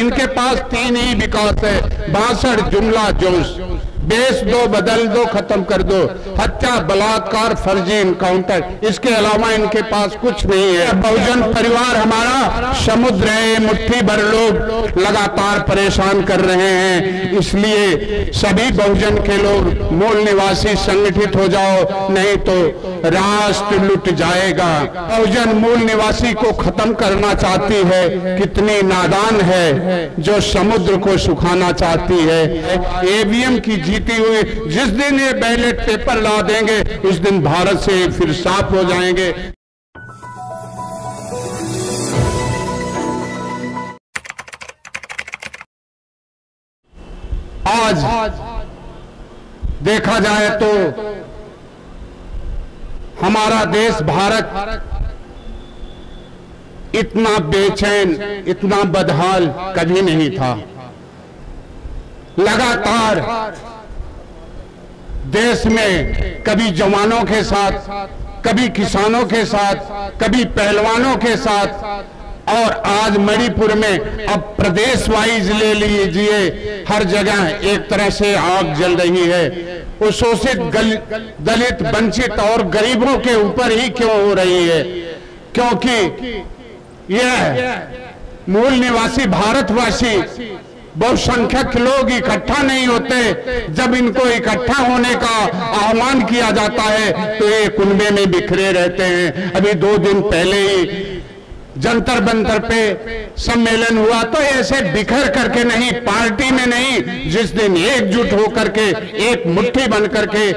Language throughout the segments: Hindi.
इनके पास 3 ही विकास है, 62 जुमला जोश, बेच दो बदल दो खत्म कर दो, हत्या बलात्कार फर्जी इनकाउंटर, इसके अलावा इनके पास कुछ नहीं है। बहुजन परिवार हमारा समुद्र है, मुट्ठी भर लोग लगातार परेशान कर रहे हैं, इसलिए सभी बहुजन के लोग मूल निवासी संगठित हो जाओ, नहीं तो राष्ट्र लुट जाएगा। बहुजन मूल निवासी को खत्म करना चाहती है, कितनी नादान है जो समुद्र को सुखाना चाहती है। ईवीएम की जीती हुई जिस दिन ये बैलेट पेपर ला देंगे उस दिन भारत से फिर साफ हो जाएंगे। आज देखा जाए तो हमारा देश भारत इतना बेचैन, इतना बदहाल कभी नहीं था। लगातार देश में कभी जवानों के साथ, कभी किसानों के साथ, कभी पहलवानों के साथ, और आज मणिपुर में अब प्रदेश वाइज ले लीजिए, हर जगह एक तरह से आग जल रही है। वो शोषित दलित वंचित और गरीबों के ऊपर ही क्यों हो रही है? क्योंकि यह मूल निवासी भारतवासी बहुसंख्यक लोग इकट्ठा नहीं होते। जब इनको इकट्ठा होने का आह्वान किया जाता है तो ये कुनबे में बिखरे रहते हैं। अभी 2 दिन पहले ही जंतर मंतर पे सम्मेलन हुआ तो ऐसे बिखर करके नहीं, पार्टी में नहीं, जिस दिन एकजुट होकर के एक मुट्ठी बन करके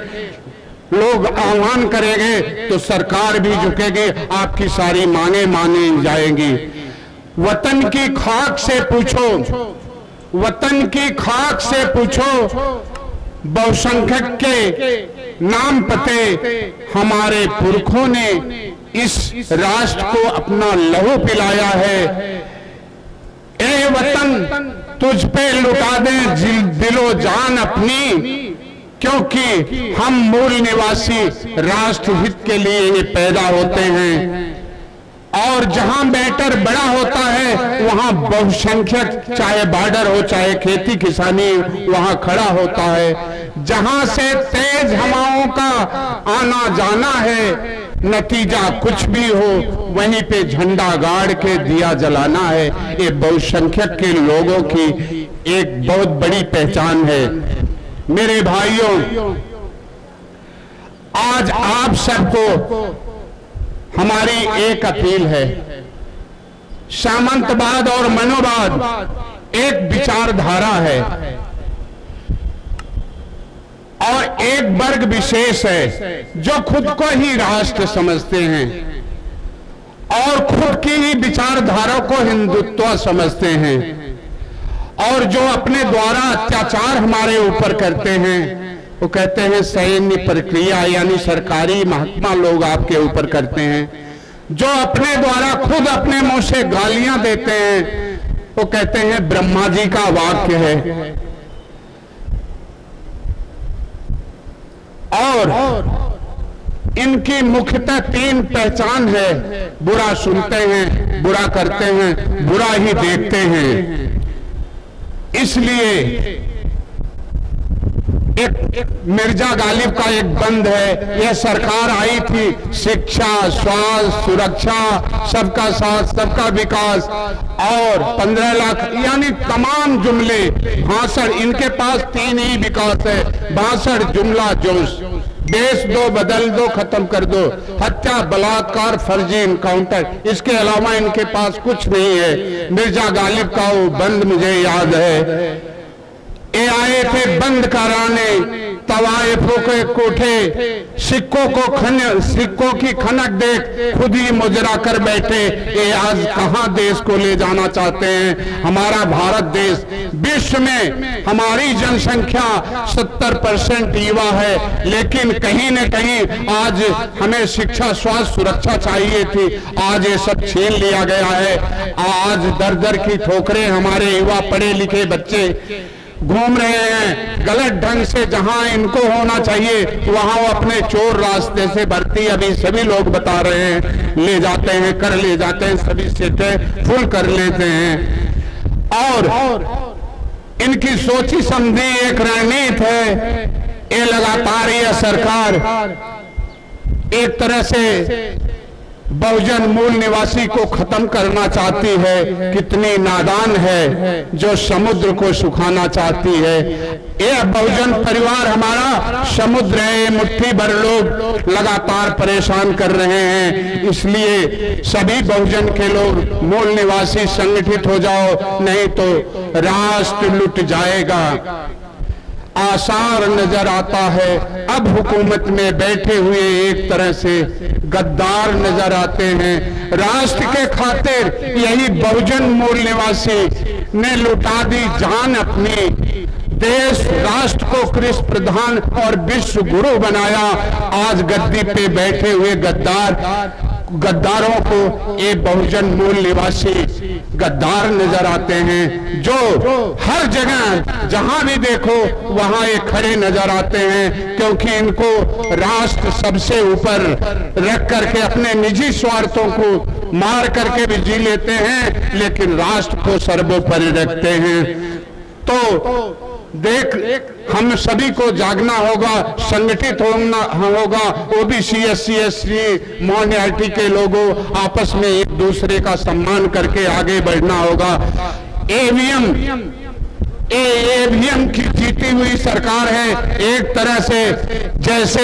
लोग आह्वान करेंगे तो सरकार भी झुकेगी, आपकी सारी मांगे मानी जाएंगी। वतन की खाक से पूछो, वतन की खाक से पूछो, बहुसंख्यक के नाम पते हमारे पुरखों ने इस राष्ट्र को अपना लहू पिलाया है। ए वतन तुझ पे लुटा दें दिलो जान अपनी, क्योंकि हम मूल निवासी राष्ट्र हित के लिए पैदा होते हैं। और जहां मैटर बड़ा होता है वहां बहुसंख्यक, चाहे बॉर्डर हो चाहे खेती किसानी, वहां खड़ा होता है। जहां से तेज हवाओं का आना जाना है, नतीजा कुछ भी हो वहीं पे झंडा गाड़ के दिया जलाना है। ये बहुसंख्यक के लोगों की एक बहुत बड़ी पहचान है। मेरे भाइयों, आज आप सबको हमारी एक अपील है। सामंतवाद और मनोवाद एक विचारधारा है और एक वर्ग विशेष है जो खुद को ही राष्ट्र समझते हैं और खुद की ही विचारधारा को हिंदुत्व समझते हैं, और जो अपने द्वारा अत्याचार हमारे ऊपर करते हैं वो कहते हैं सैन्य प्रक्रिया, यानी सरकारी महकमा लोग आपके ऊपर करते हैं। जो अपने द्वारा खुद अपने मुंह से गालियां देते हैं वो कहते हैं ब्रह्मा जी का वाक्य है। और इनकी मुख्यतः 3 पहचान है। बुरा सुनते हैं, बुरा करते हैं, बुरा ही देखते हैं। इसलिए एक मिर्जा गालिब का एक बंद है। यह सरकार आई थी, शिक्षा, स्वास्थ्य, सुरक्षा, सबका साथ सबका विकास और 15 लाख, यानी तमाम जुमले भाषण। इनके पास 3 ही विकास है, 62 जुमला जोश, बेच दो बदल दो खत्म कर दो, हत्या बलात्कार फर्जी इनकाउंटर, इसके अलावा इनके पास कुछ नहीं है। मिर्जा गालिब का वो बंद मुझे याद है। ये आए थे बंद कराने तवाइफों के कोठे, सिक्कों की खनक देख खुद ही मुजरा कर बैठे। ये आज कहां देश को ले जाना चाहते हैं? हमारा भारत देश विश्व में, हमारी जनसंख्या 70% युवा है, लेकिन कहीं न कहीं आज हमें शिक्षा, स्वास्थ्य, सुरक्षा चाहिए थी, आज ये सब छीन लिया गया है। आज दर दर की ठोकरें हमारे युवा पढ़े लिखे बच्चे घूम रहे हैं गलत ढंग से। जहां इनको होना चाहिए वहां वो अपने चोर रास्ते से भर्ती, अभी सभी लोग बता रहे हैं, ले जाते हैं, कर ले जाते हैं, सभी सीटें फुल कर लेते हैं। और इनकी सोची समझी एक रणनीति है। ये लगातार यह सरकार एक तरह से बहुजन मूल निवासी को खत्म करना चाहती है। कितनी नादान है जो समुद्र को सुखाना चाहती है। यह बहुजन परिवार हमारा समुद्र है, ये मुट्ठी भर लोग लगातार परेशान कर रहे हैं। इसलिए सभी बहुजन के लोग मूल निवासी संगठित हो जाओ, नहीं तो राष्ट्र लुट जाएगा। आसार नजर आता है, अब हुकूमत में बैठे हुए एक तरह से गद्दार नजर आते हैं। राष्ट्र के खातिर यही बहुजन मूल निवासी ने लुटा दी जान अपनी। देश राष्ट्र को कृषि प्रधान और विश्व गुरु बनाया। आज गद्दी पे बैठे हुए गद्दारों को ये बहुजन मूल निवासी गद्दार नजर आते हैं, जो हर जगह जहां भी देखो वहां ये खड़े नजर आते हैं। क्योंकि इनको राष्ट्र सबसे ऊपर रख करके अपने निजी स्वार्थों को मार करके भी जी लेते हैं, लेकिन राष्ट्र को सर्वोपरि रखते हैं। तो देख, हम सभी को जागना होगा, संगठित होगा। ओबीसी, एससी, एसटी, माइनॉरिटी के लोगों आपस में एक दूसरे का सम्मान करके आगे बढ़ना होगा। ईवीएम की जीती हुई सरकार है। एक तरह से जैसे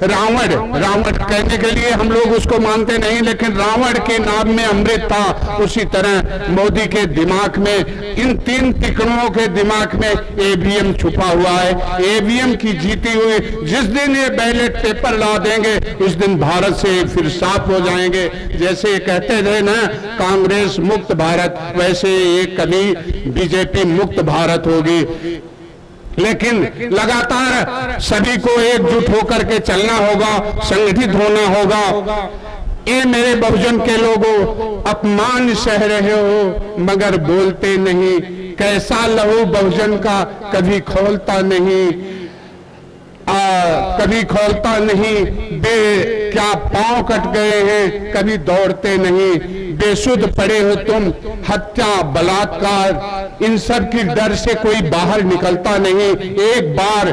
रावण कहने के लिए हम लोग उसको मानते नहीं, लेकिन रावण के नाम में अमृत था। उसी तरह मोदी के दिमाग में, इन 3 तिकड़ों के दिमाग में ईवीएम छुपा हुआ है। ईवीएम की जीती हुई, जिस दिन ये बैलेट पेपर ला देंगे उस दिन भारत से फिर साफ हो जाएंगे। जैसे कहते थे ना कांग्रेस मुक्त भारत, वैसे ये कभी बीजेपी मुक्त भारत होगी। लेकिन लगातार सभी को एकजुट होकर के चलना होगा, संगठित होना होगा। ये मेरे बहुजन के लोगों अपमान सह रहे हो मगर बोलते नहीं। कैसा लहू बहुजन का कभी खोलता नहीं, कभी खोलता नहीं। क्या पांव कट गए हैं, कभी दौड़ते नहीं। बेसुध पड़े हो तुम, हत्या, बलात्कार, इन सब की डर से कोई बाहर निकलता नहीं। एक बार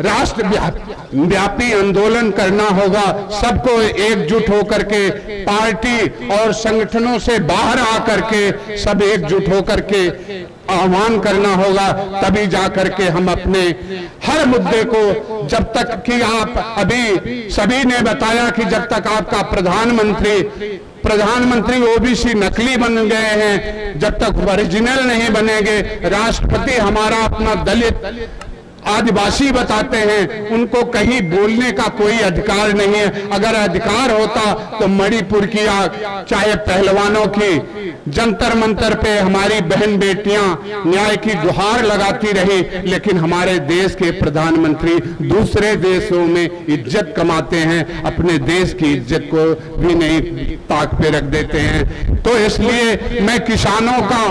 राष्ट्रव्यापी आंदोलन करना होगा। सबको एकजुट होकर के पार्टी और संगठनों से बाहर आकर के सब एकजुट होकर के आह्वान करना होगा। तभी जाकर के हम अपने हर मुद्दे को, जब तक कि आप अभी सभी ने बताया कि जब तक आपका प्रधानमंत्री ओबीसी नकली बन गए हैं, जब तक ओरिजिनल नहीं बनेंगे, राष्ट्रपति हमारा अपना दलित आदिवासी बताते हैं, उनको कहीं बोलने का कोई अधिकार नहीं है। अगर अधिकार होता तो मणिपुर की चाहे पहलवानों की जंतर मंतर पे हमारी बहन बेटियां न्याय की गुहार लगाती रही, लेकिन हमारे देश के प्रधानमंत्री दूसरे देशों में इज्जत कमाते हैं, अपने देश की इज्जत को भी नहीं ताक पे रख देते हैं। तो इसलिए मैं किसानों का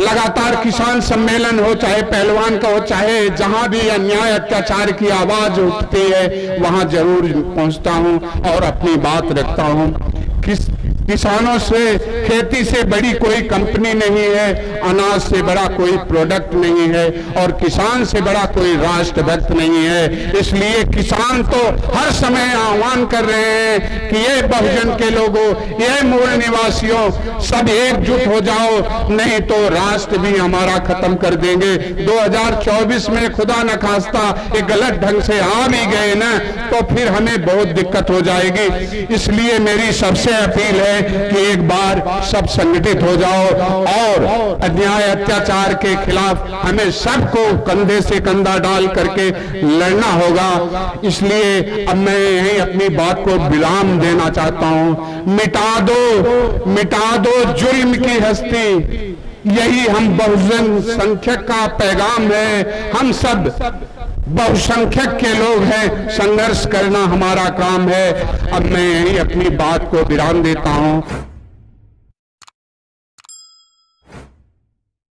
लगातार किसान सम्मेलन हो, चाहे पहलवान का हो, चाहे जहां भी अन्याय अत्याचार की आवाज उठती है वहां जरूर पहुंचता हूं और अपनी बात रखता हूं। किसानों से, खेती से बड़ी कोई कंपनी नहीं है, अनाज से बड़ा कोई प्रोडक्ट नहीं है और किसान से बड़ा कोई राष्ट्रभक्त नहीं है। इसलिए किसान तो हर समय आह्वान कर रहे हैं कि ये बहुजन के लोगों, ये मूल निवासियों सब एकजुट हो जाओ, नहीं तो राष्ट्र भी हमारा खत्म कर देंगे। 2024 में खुदा न खास्ता ये गलत ढंग से आ भी गए ना तो फिर हमें बहुत दिक्कत हो जाएगी। इसलिए मेरी सबसे अपील है कि एक बार सब संगठित हो जाओ और अन्याय अत्याचार के खिलाफ हमें सबको कंधे से कंधा डाल करके लड़ना होगा। इसलिए अब मैं यही अपनी बात को विराम देना चाहता हूं। मिटा दो जुर्म की हस्ती, यही हम बहुजन संख्यक का पैगाम है। हम सब बहुसंख्यक के लोग हैं, संघर्ष करना हमारा काम है। अब मैं यही अपनी बात को विराम देता हूं।